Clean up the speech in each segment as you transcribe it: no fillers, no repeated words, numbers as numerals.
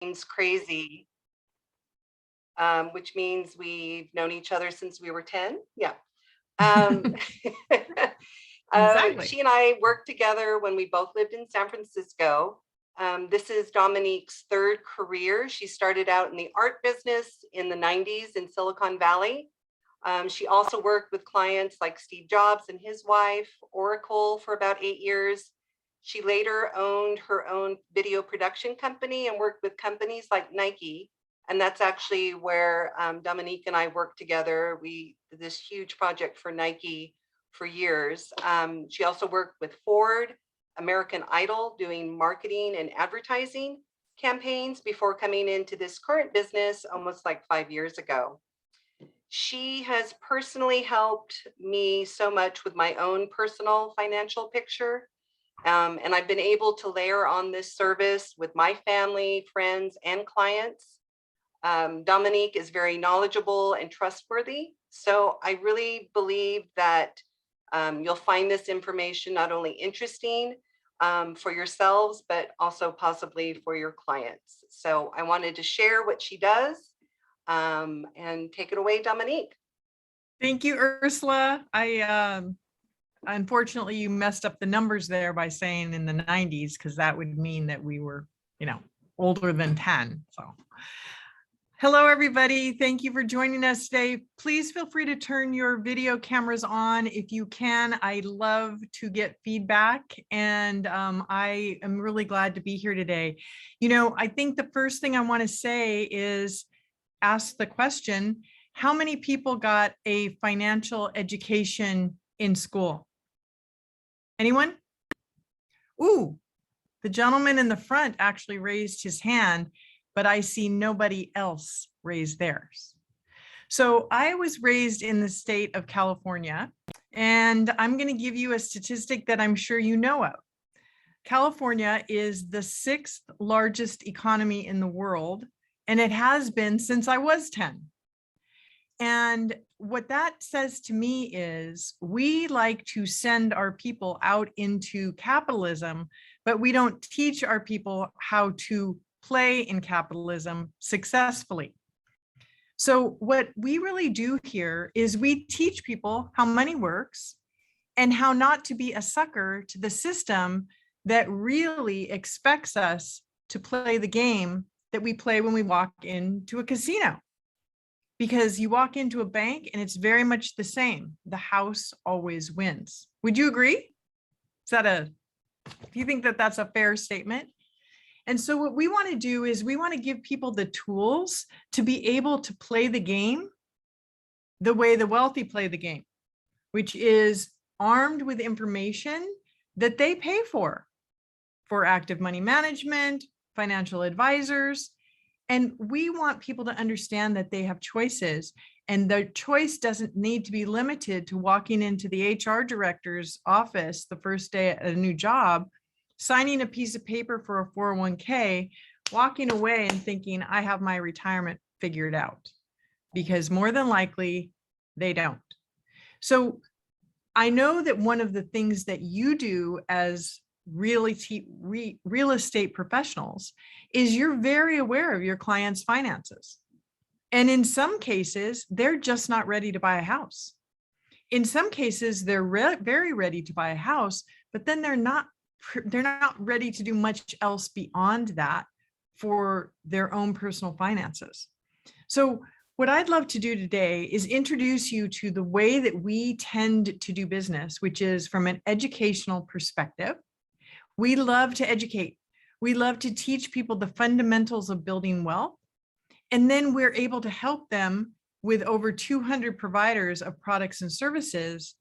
seems crazy, which means we've known each other since we were 10. Yeah. Exactly. She and I worked together when we both lived in San Francisco. This is Dominique's third career. She started out in the art business in the 90s in Silicon Valley. She also worked with clients like Steve Jobs and his wife, Oracle, for about 8 years. She later owned her own video production company and worked with companies like Nike. And that's actually where Dominique and I worked together. We did this huge project for Nike for years. She also worked with Ford, American Idol, doing marketing and advertising campaigns before coming into this current business almost like 5 years ago. She has personally helped me so much with my own personal financial picture. And I've been able to layer on this service with my family, friends, and clients. Dominique is very knowledgeable and trustworthy. So I really believe that you'll find this information not only interesting for yourselves, but also possibly for your clients. So I wanted to share what she does and take it away, Dominique. Thank you, Ursula. Unfortunately, you messed up the numbers there by saying in the 90s, because that would mean that we were, older than 10. So hello, everybody. Thank you for joining us today. Please feel free to turn your video cameras on if you can. I love to get feedback, and I am really glad to be here today. I think the first thing I want to say is ask the question, how many people got a financial education in school? Anyone? Ooh, the gentleman in the front actually raised his hand, but I see nobody else raise theirs. So I was raised in the state of California, and I'm going to give you a statistic that I'm sure you know of. California is the 6th largest economy in the world, and it has been since I was 10. And what that says to me is we like to send our people out into capitalism, but we don't teach our people how to play in capitalism successfully. So what we really do here is we teach people how money works and how not to be a sucker to the system that really expects us to play the game that we play when we walk into a casino. Because you walk into a bank and it's very much the same. The house always wins. Would you agree? Do you think that that's a fair statement? And so what we want to do is we want to give people the tools to be able to play the game the way the wealthy play the game, which is armed with information that they pay for active money management, financial advisors. And we want people to understand that they have choices, and their choice doesn't need to be limited to walking into the HR director's office the first day at a new job, signing a piece of paper for a 401k, walking away and thinking, I have my retirement figured out, because more than likely they don't. So I know that one of the things that you do as real estate professionals is you're very aware of your clients' finances. And in some cases, they're just not ready to buy a house. In some cases, they're very ready to buy a house, but then they're not ready to do much else beyond that for their own personal finances. So what I'd love to do today is introduce you to the way that we tend to do business, which is from an educational perspective. We love to educate. We love to teach people the fundamentals of building wealth. And then we're able to help them with over 200 providers of products and services,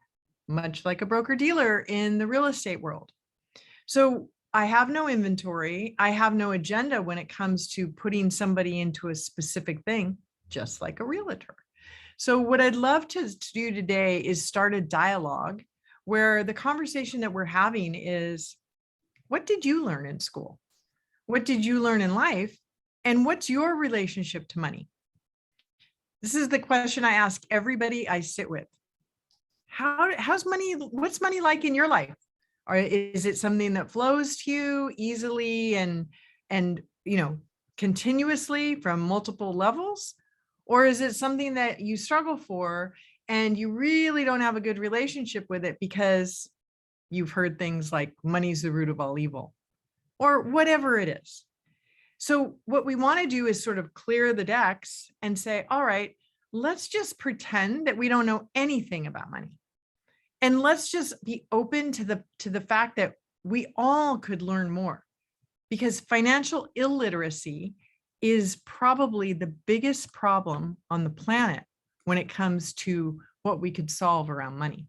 much like a broker dealer in the real estate world. So I have no inventory. I have no agenda when it comes to putting somebody into a specific thing, just like a realtor. So what I'd love to do today is start a dialogue where the conversation that we're having is, what did you learn in school? What did you learn in life? And what's your relationship to money? This is the question I ask everybody I sit with. How's money? What's money like in your life? Or is it something that flows to you easily and continuously from multiple levels? Or is it something that you struggle for and you really don't have a good relationship with it because you've heard things like money's the root of all evil or whatever it is? So what we want to do is sort of clear the decks and say, all right, let's just pretend that we don't know anything about money. And let's just be open to the fact that we all could learn more, because financial illiteracy is probably the biggest problem on the planet when it comes to what we could solve around money.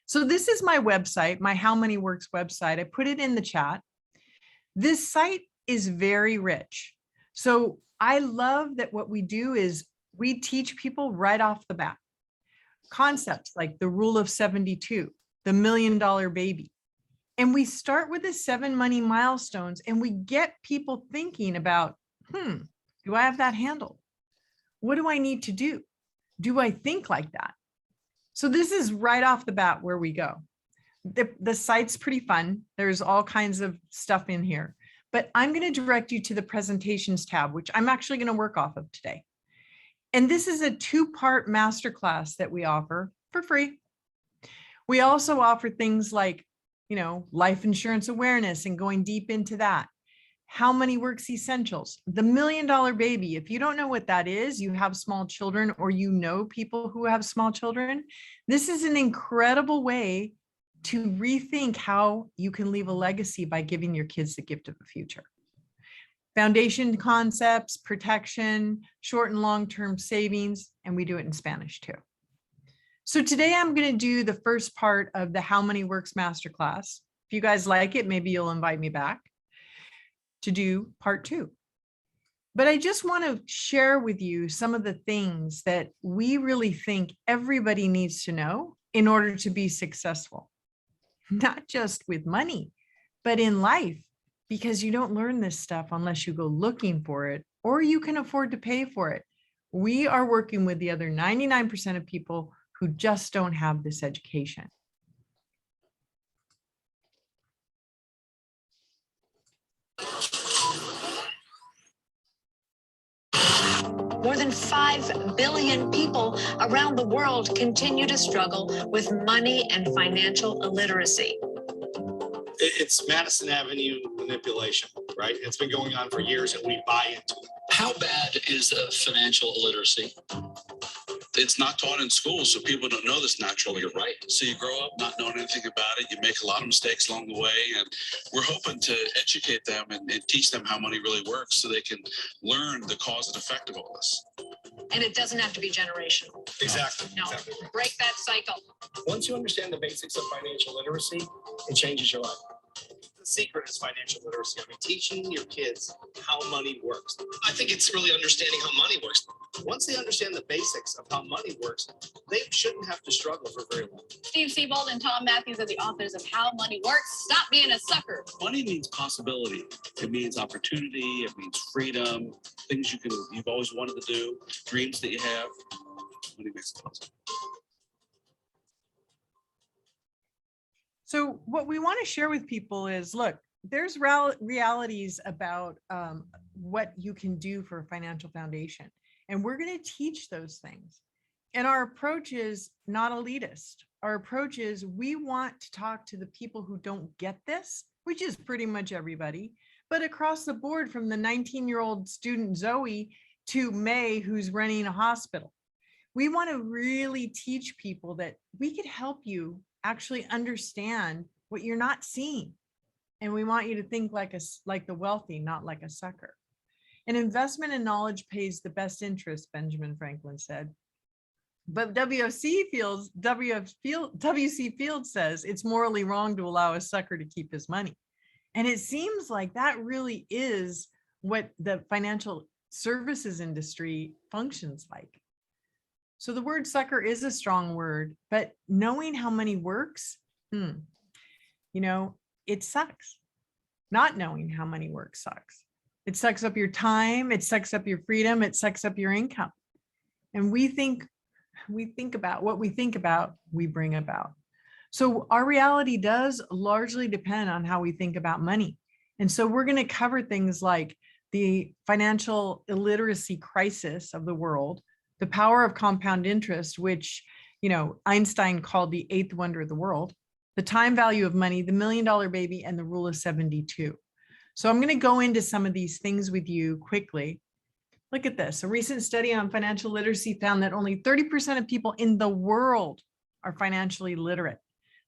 So this is my website, my How Money Works website. I put it in the chat. This site is very rich. So I love that what we do is we teach people right off the bat concepts like the rule of 72, the $1 million baby. And we start with the 7 money milestones and we get people thinking about, do I have that handled? What do I need to do? Do I think like that? So this is right off the bat where we go. The site's pretty fun. There's all kinds of stuff in here, but I'm going to direct you to the presentations tab, which I'm actually going to work off of today. And this is a 2-part masterclass that we offer for free. We also offer things like, life insurance awareness and going deep into that. How Money Works essentials, the $1 million baby. If you don't know what that is, you have small children or you know people who have small children, this is an incredible way to rethink how you can leave a legacy by giving your kids the gift of the future. Foundation concepts, protection, short and long-term savings, and we do it in Spanish too. So today I'm going to do the first part of the How Money Works masterclass. If you guys like it, maybe you'll invite me back to do part 2. But I just want to share with you some of the things that we really think everybody needs to know in order to be successful, not just with money, but in life, because you don't learn this stuff unless you go looking for it or you can afford to pay for it. We are working with the other 99% of people who just don't have this education. More than 5 billion people around the world continue to struggle with money and financial illiteracy. It's Madison Avenue manipulation, right? It's been going on for years and we buy into it. How bad is financial illiteracy? It's not taught in school, so people don't know this naturally. You're right. So you grow up not knowing anything about it. You make a lot of mistakes along the way, and we're hoping to educate them and teach them how money really works so they can learn the cause and effect of all this. And it doesn't have to be generational. Exactly. No, Exactly right. break that cycle. Once you understand the basics of financial literacy, it changes your life. The secret is financial literacy. I mean, teaching your kids how money works. I think it's really understanding how money works. Once they understand the basics of how money works, they shouldn't have to struggle for very long. Steve Siebold and Tom Matthews are the authors of How Money Works. Stop being a sucker. Money means possibility. It means opportunity. It means freedom. Things you've always wanted to do. Dreams that you have. Money makes it possible. So what we want to share with people is, look, there's realities about what you can do for a financial foundation. And we're going to teach those things. And our approach is not elitist. Our approach is we want to talk to the people who don't get this, which is pretty much everybody, but across the board, from the 19-year-old student Zoe to May, who's running a hospital. We want to really teach people that we could help you actually understand what you're not seeing. And we want you to think like the wealthy, not like a sucker. An investment in knowledge pays the best interest, Benjamin Franklin said. But W.C. Fields says it's morally wrong to allow a sucker to keep his money. And it seems like that really is what the financial services industry functions like. So the word sucker is a strong word, but knowing how money works, it sucks. Not knowing how money works sucks. It sucks up your time. It sucks up your freedom. It sucks up your income. And we think about what we think about, we bring about. So our reality does largely depend on how we think about money. And so we're going to cover things like the financial illiteracy crisis of the world, the power of compound interest, which, Einstein called the eighth wonder of the world, the time value of money, the $1 million baby, and the rule of 72. So I'm going to go into some of these things with you quickly. Look at this. A recent study on financial literacy found that only 30% of people in the world are financially literate.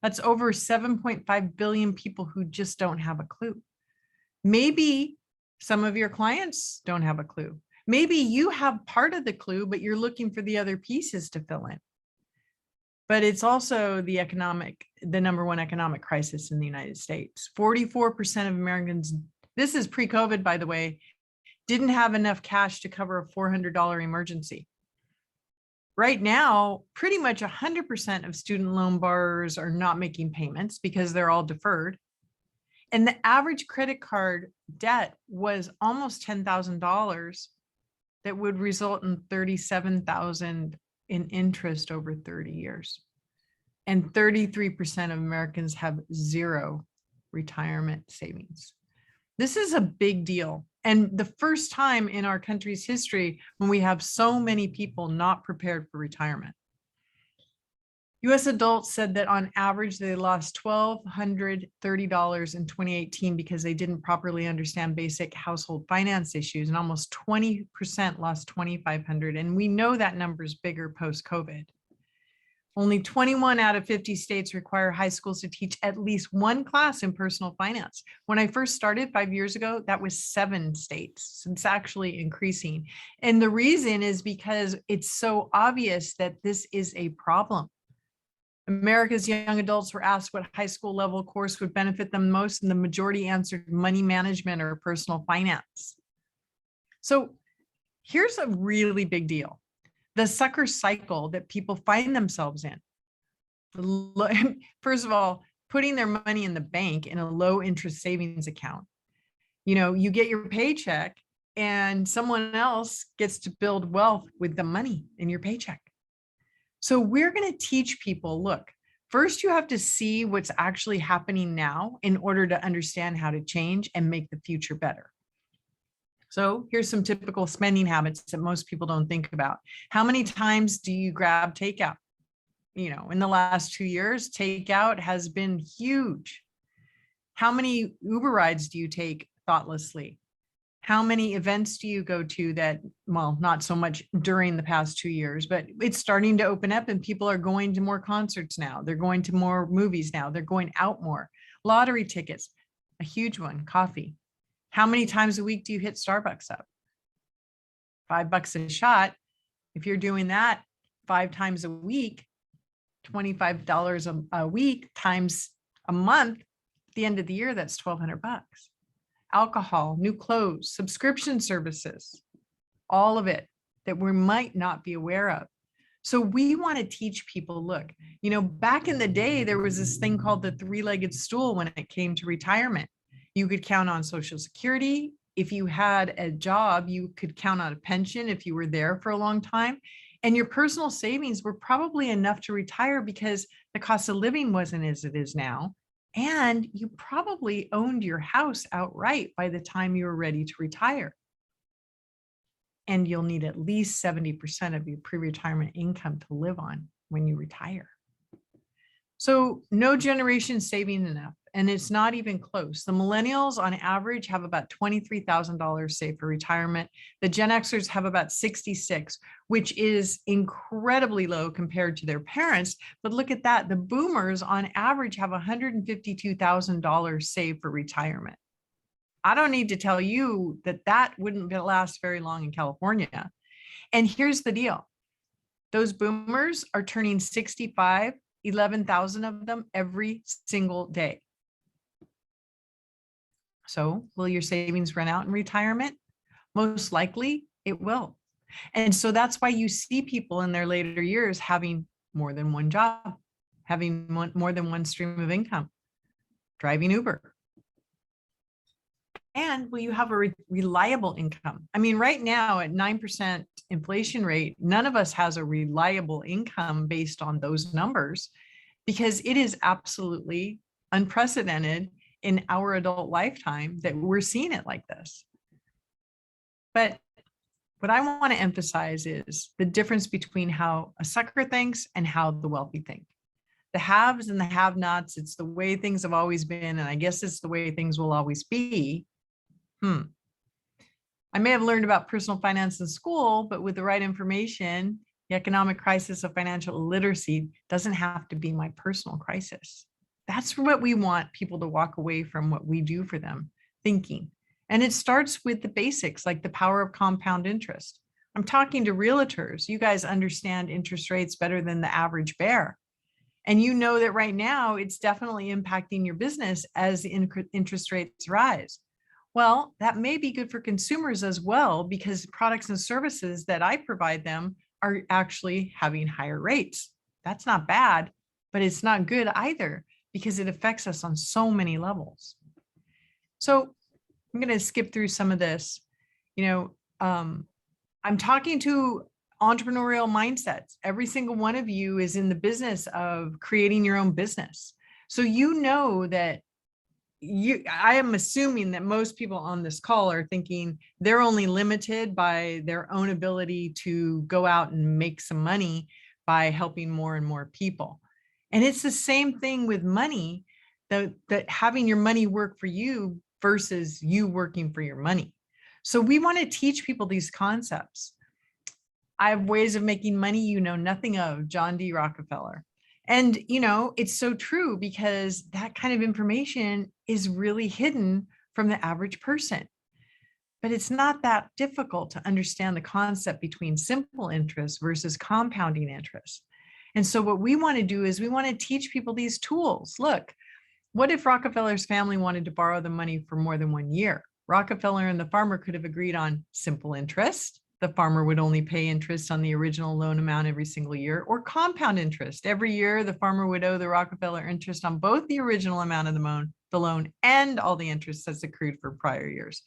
That's over 7.5 billion people who just don't have a clue. Maybe some of your clients don't have a clue. Maybe you have part of the clue, but you're looking for the other pieces to fill in. But it's also the number one economic crisis in the United States. 44% of Americans, this is pre-COVID, by the way, didn't have enough cash to cover a $400 emergency. Right now, pretty much 100% of student loan borrowers are not making payments because they're all deferred. And the average credit card debt was almost $10,000 that would result in $37,000 in interest over 30 years. And 33% of Americans have zero retirement savings. This is a big deal. And the first time in our country's history when we have so many people not prepared for retirement. US adults said that on average, they lost $1,230 in 2018 because they didn't properly understand basic household finance issues, and almost 20% lost $2,500. And we know that number is bigger post-COVID. Only 21 out of 50 states require high schools to teach at least one class in personal finance. When I first started 5 years ago, that was 7 states. So it's actually increasing. And the reason is because it's so obvious that this is a problem. America's young adults were asked what high school level course would benefit them most, and the majority answered money management or personal finance. So here's a really big deal. The sucker cycle that people find themselves in. First of all, putting their money in the bank in a low interest savings account. You get your paycheck and someone else gets to build wealth with the money in your paycheck. So we're going to teach people, look, first you have to see what's actually happening now in order to understand how to change and make the future better. So here's some typical spending habits that most people don't think about. How many times do you grab takeout? In the last 2 years, takeout has been huge. How many Uber rides do you take thoughtlessly? How many events do you go to that, well, not so much during the past 2 years, but it's starting to open up and people are going to more concerts now. They're going to more movies now. They're going out more. Lottery tickets, a huge one, coffee. How many times a week do you hit Starbucks up? $5 a shot. If you're doing that 5 times a week, $25 a week times a month, at the end of the year, that's $1,200. Alcohol, new clothes, subscription services, all of it that we might not be aware of. So we want to teach people, look, back in the day, there was this thing called the 3-legged stool when it came to retirement. You could count on Social Security. If you had a job, you could count on a pension if you were there for a long time. And your personal savings were probably enough to retire because the cost of living wasn't as it is now. And you probably owned your house outright by the time you were ready to retire. And you'll need at least 70% of your pre-retirement income to live on when you retire. So no generation saving enough, and it's not even close. The millennials on average have about $23,000 saved for retirement. The Gen Xers have about 66, which is incredibly low compared to their parents. But look at that. The boomers on average have $152,000 saved for retirement. I don't need to tell you that wouldn't last very long in California. And here's the deal. Those boomers are turning 65, 11,000 of them every single day. So will your savings run out in retirement? Most likely it will. And so that's why you see people in their later years having more than one job, having more than one stream of income, driving Uber. And will you have a reliable income? I mean, right now at 9% inflation rate, none of us has a reliable income based on those numbers because it is absolutely unprecedented in our adult lifetime that we're seeing it like this. But what I want to emphasize is the difference between how a sucker thinks and how the wealthy think. The haves and the have-nots, it's the way things have always been, and I guess it's the way things will always be. I may have learned about personal finance in school, but with the right information, the economic crisis of financial illiteracy doesn't have to be my personal crisis. That's what we want people to walk away from what we do for them, thinking. And it starts with the basics, like the power of compound interest. I'm talking to realtors. You guys understand interest rates better than the average bear. And you know that right now it's definitely impacting your business as the interest rates rise. Well, that may be good for consumers as well, because products and services that I provide them are actually having higher rates. That's not bad, but it's not good either, because it affects us on so many levels. So I'm going to skip through some of this. I'm talking to entrepreneurial mindsets. Every single one of you is in the business of creating your own business. So you know that I am assuming that most people on this call are thinking they're only limited by their own ability to go out and make some money by helping more and more people. And it's the same thing with money, that having your money work for you versus you working for your money. So we want to teach people these concepts. I have ways of making money you know nothing of, John D. Rockefeller. And, it's so true, because that kind of information is really hidden from the average person. But it's not that difficult to understand the concept between simple interest versus compounding interest. And so what we want to do is we want to teach people these tools. Look, what if Rockefeller's family wanted to borrow the money for more than 1 year? Rockefeller and the farmer could have agreed on simple interest. The farmer would only pay interest on the original loan amount every single year, or compound interest. Every year, the farmer would owe the Rockefeller interest on both the original amount of the loan and all the interest that's accrued for prior years.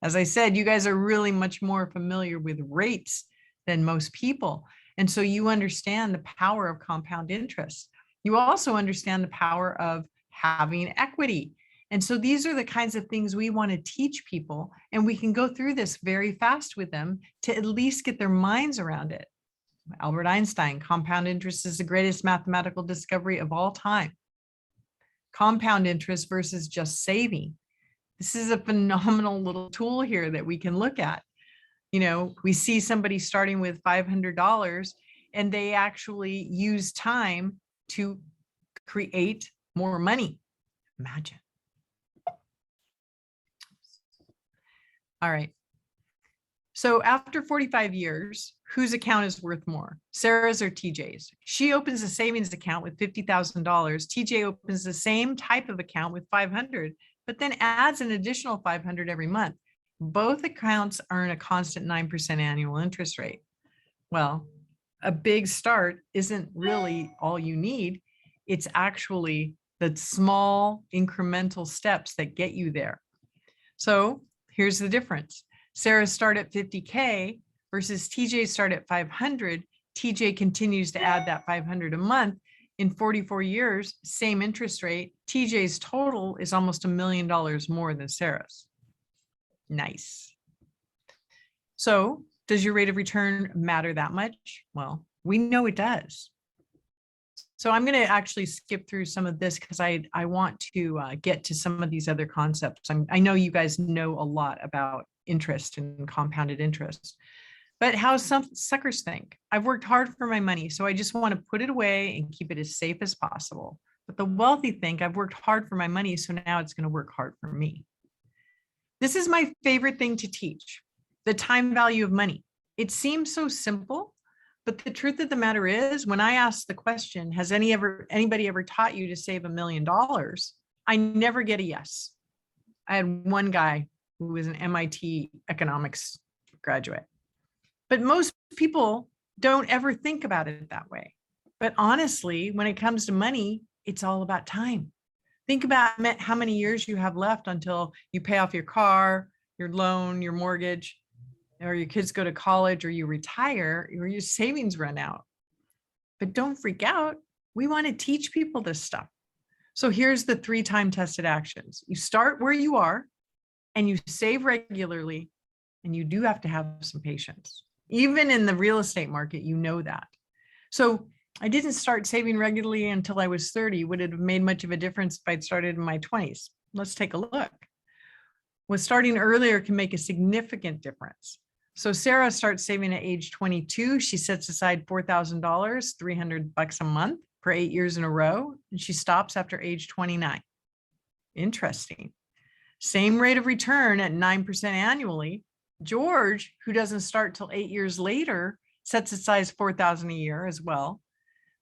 As I said, you guys are really much more familiar with rates than most people. And so you understand the power of compound interest. You also understand the power of having equity. And so these are the kinds of things we want to teach people, and we can go through this very fast with them to at least get their minds around it. Albert Einstein, compound interest is the greatest mathematical discovery of all time. Compound interest versus just saving. This is a phenomenal little tool here that we can look at. We see somebody starting with $500 and they actually use time to create more money. Imagine. All right. So after 45 years, whose account is worth more, Sarah's or TJ's? She opens a savings account with $50,000. TJ opens the same type of account with $500, but then adds an additional $500 every month. Both accounts earn a constant 9% annual interest rate. Well, a big start isn't really all you need. It's actually the small incremental steps that get you there. So here's the difference. Sarah's start at 50K versus TJ's start at 500. TJ continues to add that 500 a month. In 44 years, same interest rate. TJ's total is almost $1 million more than Sarah's. Nice. So does your rate of return matter that much? Well, we know it does. So I'm going to actually skip through some of this because I want to get to some of these other concepts. I know you guys know a lot about interest and compounded interest, but how some suckers think. I've worked hard for my money, so I just want to put it away and keep it as safe as possible. But the wealthy think I've worked hard for my money, so now it's going to work hard for me. This is my favorite thing to teach, the time value of money. It seems so simple, but the truth of the matter is, when I ask the question, has anybody ever taught you to save $1 million? I never get a yes. I had one guy who was an MIT economics graduate, but most people don't ever think about it that way. But honestly, when it comes to money, it's all about time. Think about how many years you have left until you pay off your car, your loan, your mortgage, or your kids go to college, or you retire, or your savings run out. But don't freak out. We want to teach people this stuff. So here's the 3 time tested actions. You start where you are and you save regularly And you do have to have some patience. Even in the real estate market, you know that. So I didn't start saving regularly until I was 30. Would it have made much of a difference if I'd started in my 20s? Let's take a look. Well, starting earlier can make a significant difference. So Sarah starts saving at age 22. She sets aside $4,000, $300 a month for 8 years in a row, and she stops after age 29. Interesting. Same rate of return at 9% annually. George, who doesn't start till 8 years later, sets aside $4,000 a year as well,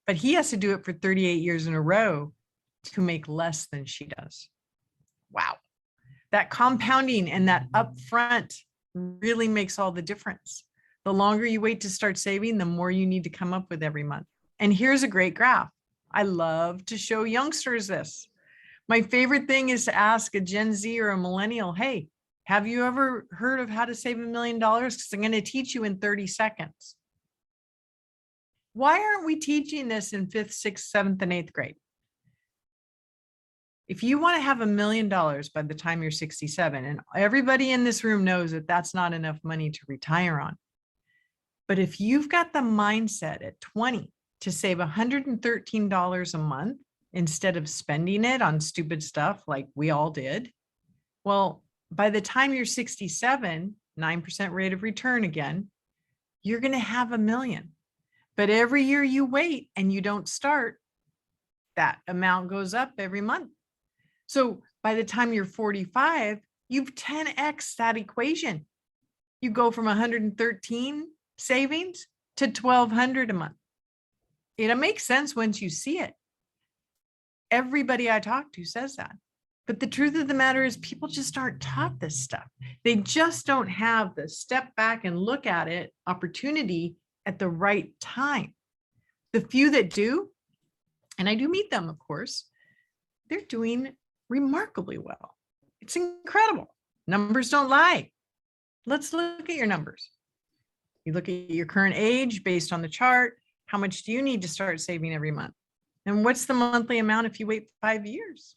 but he has to do it for 38 years in a row to make less than she does. Wow. That compounding and that upfront really makes all the difference. The longer you wait to start saving, the more you need to come up with every month. And here's a great graph. I love to show youngsters this. My favorite thing is to ask a Gen Z or a millennial, hey, have you ever heard of how to save $1 million? Because I'm going to teach you in 30 seconds. Why aren't we teaching this in 5th, 6th, 7th, and 8th grade? If you want to have $1 million by the time you're 67, and everybody in this room knows that that's not enough money to retire on. But if you've got the mindset at 20 to save $113 a month instead of spending it on stupid stuff like we all did, well, by the time you're 67, 9% rate of return again, you're going to have $1 million. But every year you wait and you don't start, that amount goes up every month. So by the time you're 45, you've 10x that equation. You go from 113 savings to 1,200 a month. It makes sense once you see it. Everybody I talk to says that. But the truth of the matter is people just aren't taught this stuff. They just don't have the step back and look at it opportunity at the right time. The few that do, and I do meet them, of course, they're doing remarkably well. It's incredible. Numbers don't lie. Let's look at your numbers. You look at your current age based on the chart. How much do you need to start saving every month? And what's the monthly amount if you wait 5 years?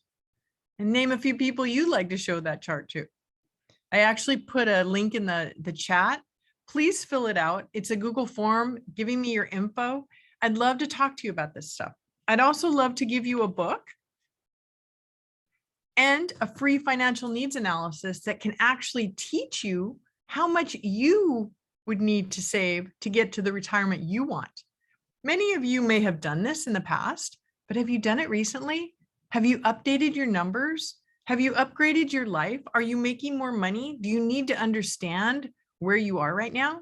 And name a few people you'd like to show that chart to. I actually put a link in the chat. Please fill it out. It's a Google form giving me your info. I'd love to talk to you about this stuff. I'd also love to give you a book and a free financial needs analysis that can actually teach you how much you would need to save to get to the retirement you want. Many of you may have done this in the past, but have you done it recently? Have you updated your numbers? Have you upgraded your life? Are you making more money? Do you need to understand where you are right now?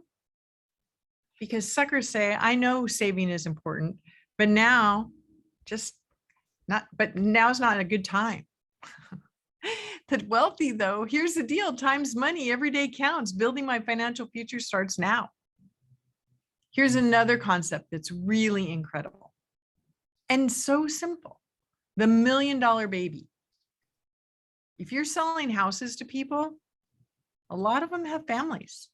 Because suckers say, I know saving is important, but now's not a good time. The wealthy though, here's the deal, time's money, every day counts. Building my financial future starts now. Here's another concept that's really incredible and so simple. The $1 million baby. If you're selling houses to people, a lot of them have families.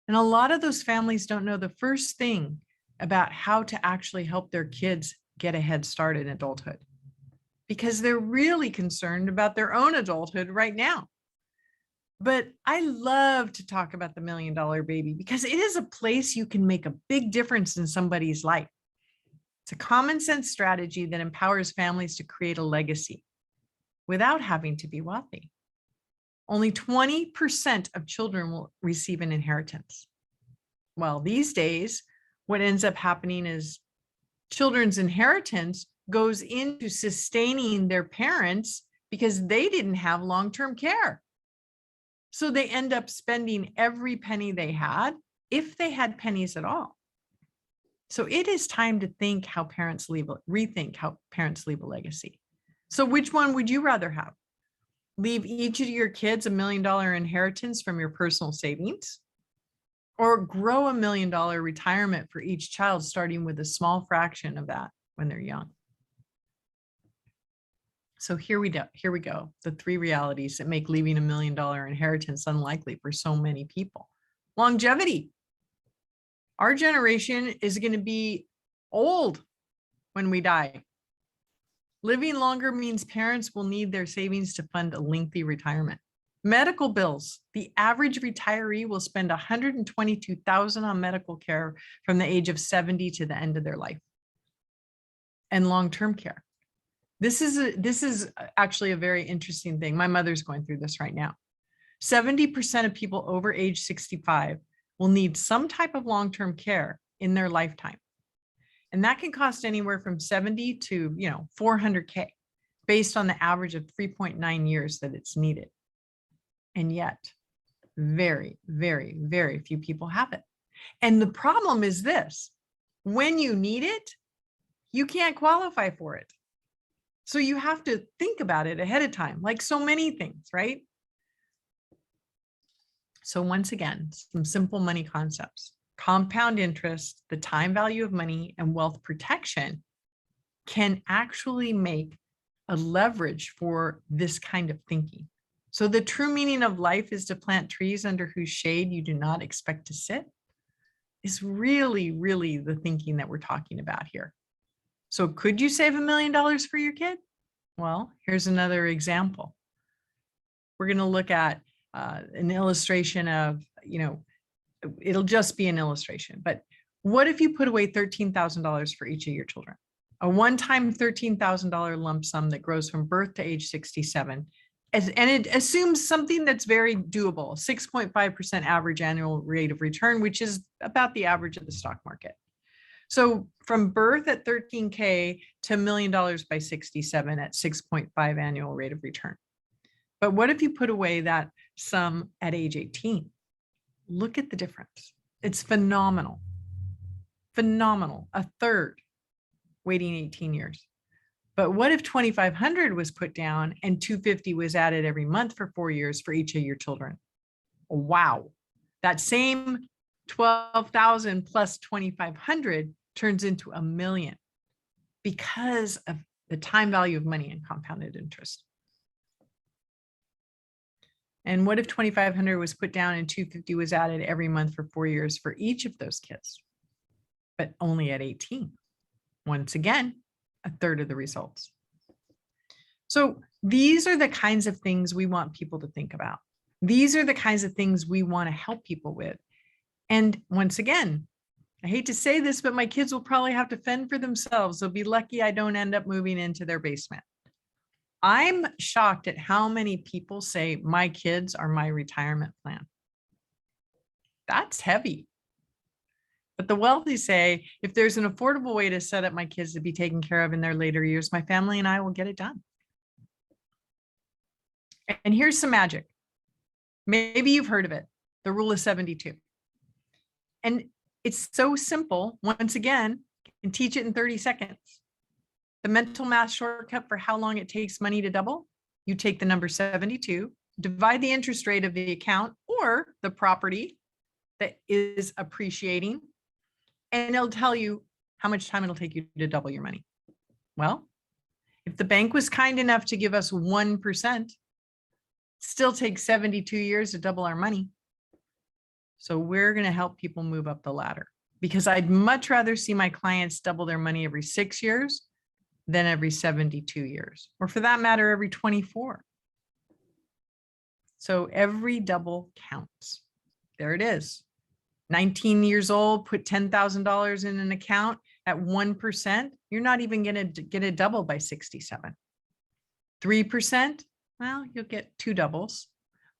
And a lot of those families don't know the first thing about how to actually help their kids get a head start in adulthood because they're really concerned about their own adulthood right now. But I love to talk about the $1 million baby because it is a place you can make a big difference in somebody's life. It's a common sense strategy that empowers families to create a legacy without having to be wealthy. Only 20% of children will receive an inheritance. Well, these days, what ends up happening is children's inheritance goes into sustaining their parents because they didn't have long-term care. So they end up spending every penny they had, if they had pennies at all. So it is time to rethink how parents leave a legacy. So which one would you rather have? Leave each of your kids $1 million inheritance from your personal savings, or grow $1 million retirement for each child, starting with a small fraction of that when they're young. So here we go. The 3 realities that make leaving $1 million inheritance unlikely for so many people. Longevity. Our generation is going to be old when we die. Living longer means parents will need their savings to fund a lengthy retirement. Medical bills. The average retiree will spend $122,000 on medical care from the age of 70 to the end of their life. And long-term care. This is actually a very interesting thing. My mother's going through this right now. 70% of people over age 65 will need some type of long-term care in their lifetime. And that can cost anywhere from 70 to, $400K based on the average of 3.9 years that it's needed. And yet, very, very, very few people have it. And the problem is this: when you need it, you can't qualify for it. So you have to think about it ahead of time, like so many things, right? So once again, some simple money concepts: compound interest, the time value of money, and wealth protection can actually make a leverage for this kind of thinking. So the true meaning of life is to plant trees under whose shade you do not expect to sit, is really, really the thinking that we're talking about here. So could you save $1 million for your kid? Well, here's another example. We're going to look at an illustration of, it'll just be an illustration, but what if you put away $13,000 for each of your children? A one-time $13,000 lump sum that grows from birth to age 67. And it assumes something that's very doable, 6.5% average annual rate of return, which is about the average of the stock market. So from birth at $13K to $1 million by 67 at 6.5 annual rate of return. But what if you put away that sum at age 18? Look at the difference. It's phenomenal. Phenomenal. A third waiting 18 years. But what if 2,500 was put down and 250 was added every month for 4 years for each of your children? Wow. That same 12,000 plus 2,500 turns into $1 million because of the time value of money and compounded interest. And what if 2,500 was put down and 250 was added every month for 4 years for each of those kids, but only at 18? Once again, a third of the results. So these are the kinds of things we want people to think about. These are the kinds of things we want to help people with. And once again, I hate to say this, but my kids will probably have to fend for themselves. They'll be lucky I don't end up moving into their basement. I'm shocked at how many people say my kids are my retirement plan. That's heavy. But the wealthy say, if there's an affordable way to set up my kids to be taken care of in their later years, my family and I will get it done. And here's some magic. Maybe you've heard of it, the rule of 72. And it's so simple. Once again, you can teach it in 30 seconds. The mental math shortcut for how long it takes money to double: you take the number 72, divide the interest rate of the account or the property that is appreciating, and it'll tell you how much time it'll take you to double your money. Well, if the bank was kind enough to give us 1%, it still takes 72 years to double our money. So we're going to help people move up the ladder, because I'd much rather see my clients double their money every 6 years than every 72 years, or for that matter, every 24. So every double counts. There it is. 19 years old, put $10,000 in an account at 1%. You're not even going to get a double by 67. 3%, well, you'll get 2 doubles.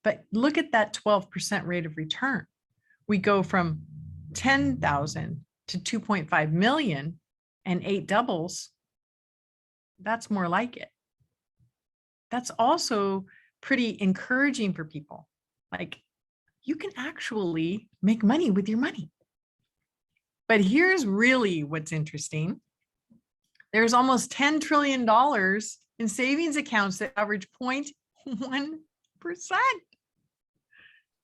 But look at that 12% rate of return. We go from 10,000 to 2.5 million and 8 doubles. That's more like it. That's also pretty encouraging for people. Like, you can actually make money with your money. But here's really what's interesting. There's almost $10 trillion in savings accounts that average 0.1%.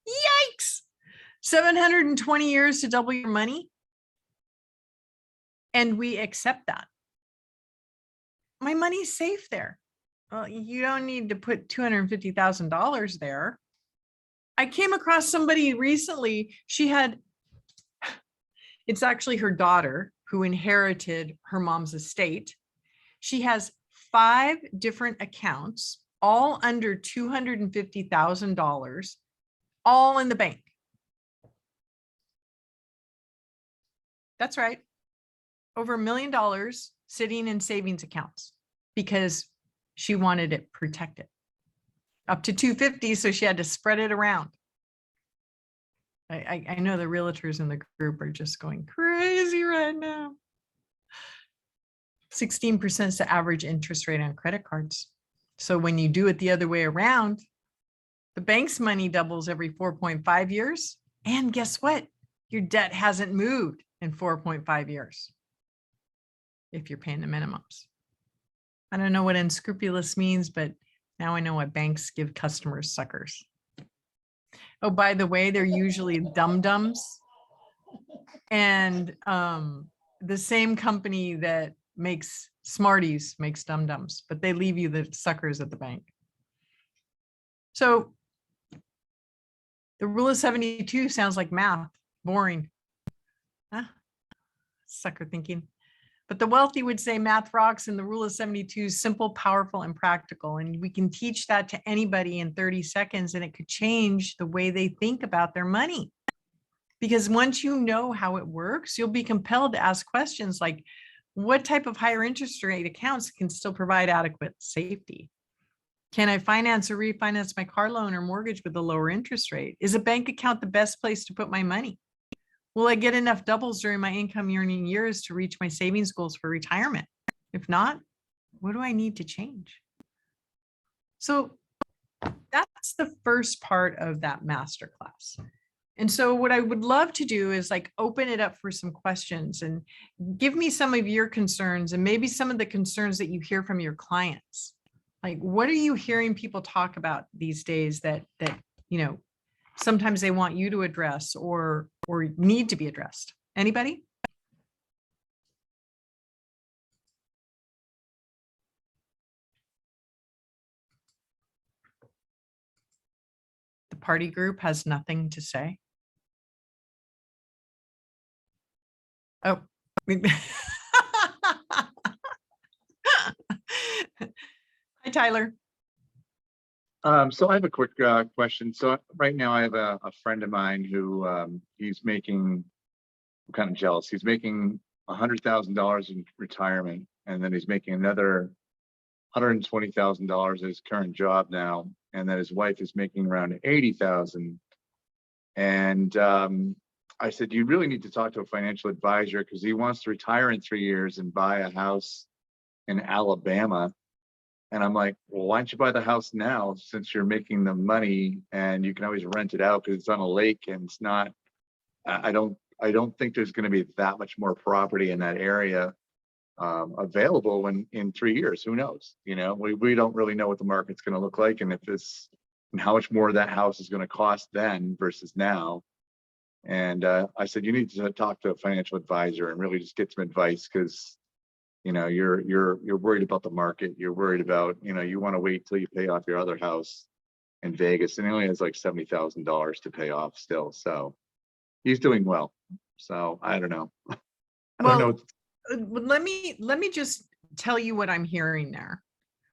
Yikes. 720 years to double your money. And we accept that. My money's safe there. Well, you don't need to put $250,000 there. I came across somebody recently. It's actually her daughter who inherited her mom's estate. She has 5 different accounts, all under $250,000, all in the bank. That's right. Over $1 million sitting in savings accounts because she wanted it protected. Up to 250, so she had to spread it around. I know the realtors in the group are just going crazy right now. 16% is the average interest rate on credit cards. So when you do it the other way around, the bank's money doubles every 4.5 years. And guess what? Your debt hasn't moved in 4.5 years if you're paying the minimums. I don't know what unscrupulous means, but now I know what banks give customers suckers. Oh, by the way, they're usually dum-dums. And the same company that makes Smarties makes dum-dums, but they leave you the suckers at the bank. So the rule of 72 sounds like math, boring. Huh? Sucker thinking. But the wealthy would say math rocks, and the rule of 72 is simple, powerful, and practical. And we can teach that to anybody in 30 seconds, and it could change the way they think about their money. Because once you know how it works, you'll be compelled to ask questions like, what type of higher interest rate accounts can still provide adequate safety? Can I finance or refinance my car loan or mortgage with a lower interest rate? Is a bank account the best place to put my money? Will I get enough doubles during my income earning years to reach my savings goals for retirement? If not, what do I need to change? So that's the first part of that masterclass. And so what I would love to do is like open it up for some questions and give me some of your concerns and maybe some of the concerns that you hear from your clients. Like, what are you hearing people talk about these days that you know, sometimes they want you to address or need to be addressed? Anybody? The party group has nothing to say. Oh. Hi, Tyler. So I have a quick question. So right now I have a friend of mine who he's making, I'm kind of jealous. He's making $100,000 in retirement, and then he's making another $120,000 at his current job now, and then his wife is making around $80,000. And I said, you really need to talk to a financial advisor because he wants to retire in 3 years and buy a house in Alabama. And I'm like, well, why don't you buy the house now since you're making the money and you can always rent it out because it's on a lake and it's not, I don't think there's going to be that much more property in that area available in 3 years. Who knows? You know, we don't really know what the market's going to look like and if it's, and how much more that house is going to cost then versus now. And I said, you need to talk to a financial advisor and really just get some advice because, you know, you're worried about the market. You're worried about, you know, you want to wait till you pay off your other house in Vegas, and he only has like $70,000 to pay off still. So he's doing well. So I don't know. I don't know. Let me just tell you what I'm hearing there.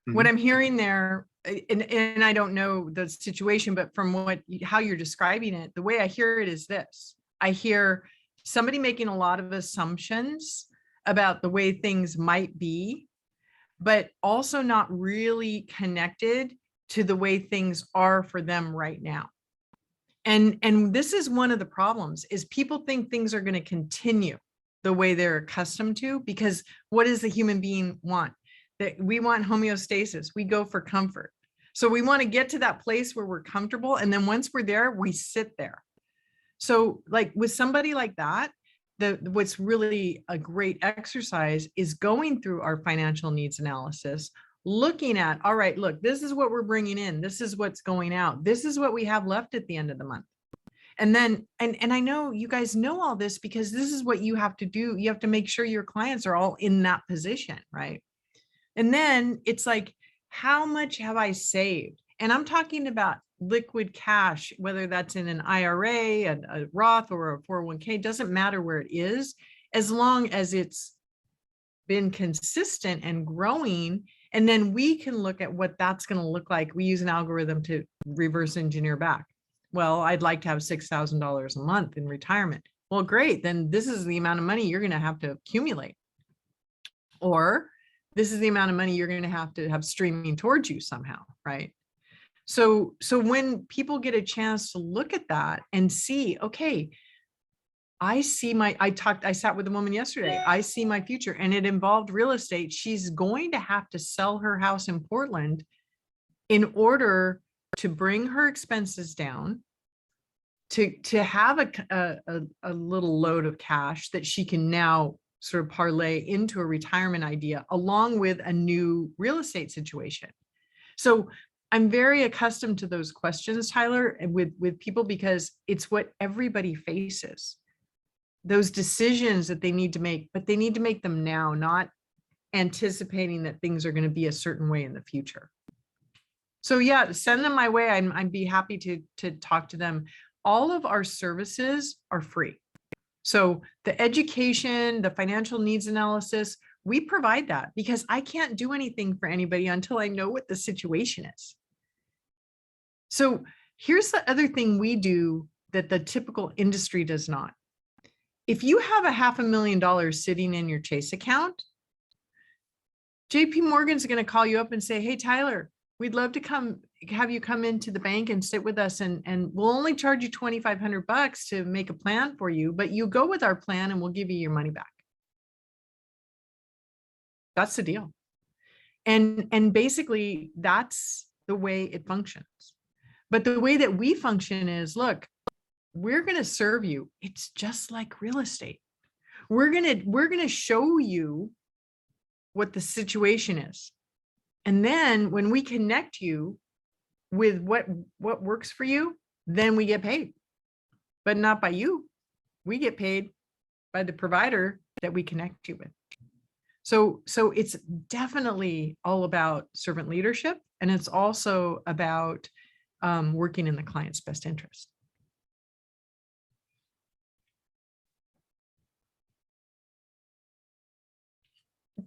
Mhm. What I'm hearing there, and I don't know the situation, but from how you're describing it, the way I hear it is this. I hear somebody making a lot of assumptions about the way things might be, but also not really connected to the way things are for them right now. And this is one of the problems is people think things are going to continue the way they're accustomed to, because what does the human being want? That we want homeostasis. We go for comfort. So we want to get to that place where we're comfortable. And then once we're there, we sit there. So like with somebody like that, what's really a great exercise is going through our financial needs analysis, looking at, all right, look, this is what we're bringing in. This is what's going out. This is what we have left at the end of the month. And then, and I know you guys know all this because this is what you have to do. You have to make sure your clients are all in that position, right? And then it's like, how much have I saved? And I'm talking about liquid cash, whether that's in an IRA, a Roth, or a 401k, doesn't matter where it is, as long as it's been consistent and growing And then we can look at what that's going to look like. We use an algorithm to reverse engineer back. Well, I'd like to have $6,000 a month in retirement. Well, great. Then this is the amount of money you're going to have to accumulate. Or this is the amount of money you're going to have streaming towards you somehow, right? So when people get a chance to look at that and see, okay, I sat with a woman yesterday. I see my future, and it involved real estate. She's going to have to sell her house in Portland in order to bring her expenses down, to have a little load of cash that she can now sort of parlay into a retirement idea, along with a new real estate situation. So I'm very accustomed to those questions, Tyler, with people, because it's what everybody faces. Those decisions that they need to make, but they need to make them now, not anticipating that things are going to be a certain way in the future. So yeah, send them my way. I'd be happy to talk to them. All of our services are free. So the education, the financial needs analysis, we provide that, because I can't do anything for anybody until I know what the situation is. So here's the other thing we do that the typical industry does not. If you have $500,000 sitting in your Chase account, JP Morgan's going to call you up and say, hey, Tyler, we'd love to have you come into the bank and sit with us, and we'll only charge you $2,500 to make a plan for you, but you go with our plan and we'll give you your money back. That's the deal. And basically that's the way it functions. But the way that we function is, look, we're going to serve you. It's just like real estate. We're going to show you what the situation is. And then when we connect you with what works for you, then we get paid, but not by you. We get paid by the provider that we connect you with. So it's definitely all about servant leadership. And it's also about working in the client's best interest.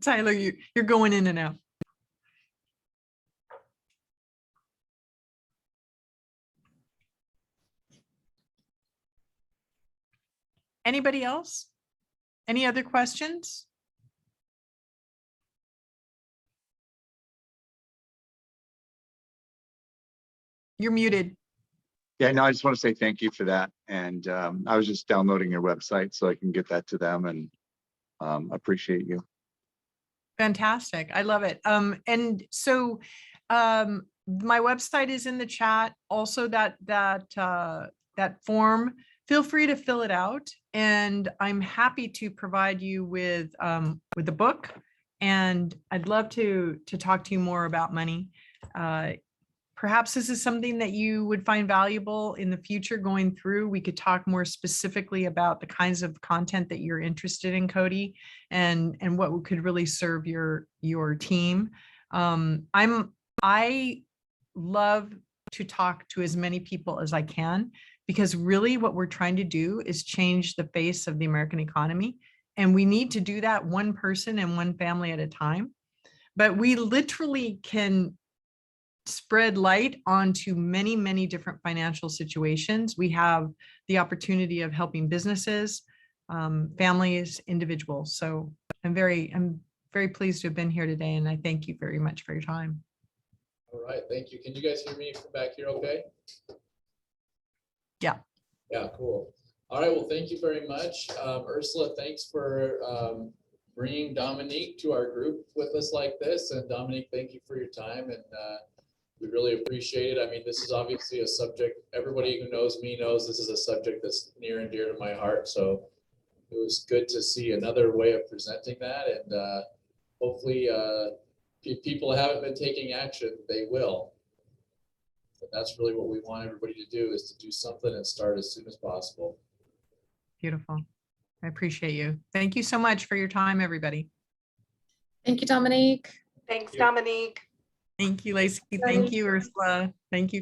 Tyler, you're going in and out. Anybody else? Any other questions? You're muted. Yeah, no, I just want to say thank you for that. And I was just downloading your website so I can get that to them, and appreciate you. Fantastic. I love it. And so my website is in the chat. Also that form, feel free to fill it out. And I'm happy to provide you with the book. And I'd love to talk to you more about money. Perhaps this is something that you would find valuable in the future going through. We could talk more specifically about the kinds of content that you're interested in, Cody, and what could really serve your team. I love to talk to as many people as I can, because really what we're trying to do is change the face of the American economy. And we need to do that one person and one family at a time. But we literally can spread light onto many, many different financial situations. We have the opportunity of helping businesses, families, individuals. So I'm very pleased to have been here today, and I thank you very much for your time. All right, thank you. Can you guys hear me from back here okay? Yeah. Yeah, cool. All right, well, thank you very much. Ursula, thanks for bringing Dominique to our group with us like this. And Dominique, thank you for your time. And we really appreciate it. I mean, this is obviously a subject, everybody who knows me knows this is a subject that's near and dear to my heart. So it was good to see another way of presenting that. And hopefully if people haven't been taking action, they will. And that's really what we want everybody to do, is to do something and start as soon as possible. Beautiful. I appreciate you. Thank you so much for your time, everybody. Thank you, Dominique. Thanks, Dominique. Thank you, Lacey. Thank you, Ursula. Thank you,